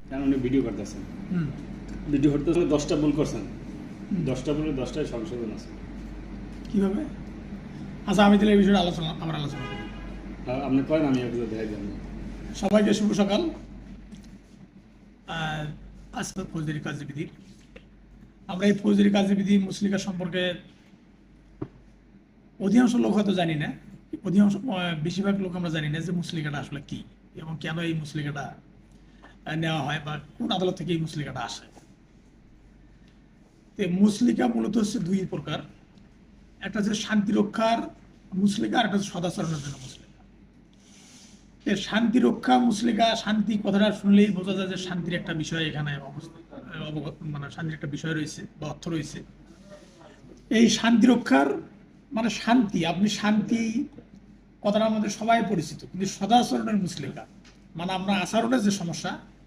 কারণ উনি ভিডিও করতেছেন, ভিডিও করতেছেন 10টা ভুল করছেন, 10টা ভুলে 10টায় সংশোধন আছে। কিভাবে? আচ্ছা, আমি তাহলে এই বিষয়ে আমার আলোচনা করি। আপনি করেন, আমি একটু দেখাই দেন। সবাইকে শুভ সকাল। আজকে ফৌজদারি কার্যবিধি, আমরা এই ফৌজদারি কার্যবিধি মুসলিকা সম্পর্কে অধিকাংশ লোক হয়তো জানি না, বেশিরভাগ লোক আমরা জানি না যে মুসলিকাটা আসলে কি এবং কেন এই মুসলিকাটা নেওয়া হয় বা কোন আদালত থেকে এই মুসলিকাটা আসে। তো মুসলিকা মূলত হচ্ছে দুই প্রকার, একটা হচ্ছে শান্তি রক্ষার মুসলিকা আর একটা হচ্ছে সদাচরণের জন্য মুসলিকা। শান্তি রক্ষা মুসলিকা, শান্তি কথাটা শুনলেই বোঝা যায় যে শান্তির একটা বিষয় এখানে মানে শান্তির একটা বিষয় রয়েছে বা অর্থ রয়েছে। এই শান্তি রক্ষার মানে শান্তি, আপনি শান্তি কথাটা আমাদের সবাই পরিচিত, কিন্তু সদাচরণের মুসলিকা মানে আমরা আচরণের যে সমস্যা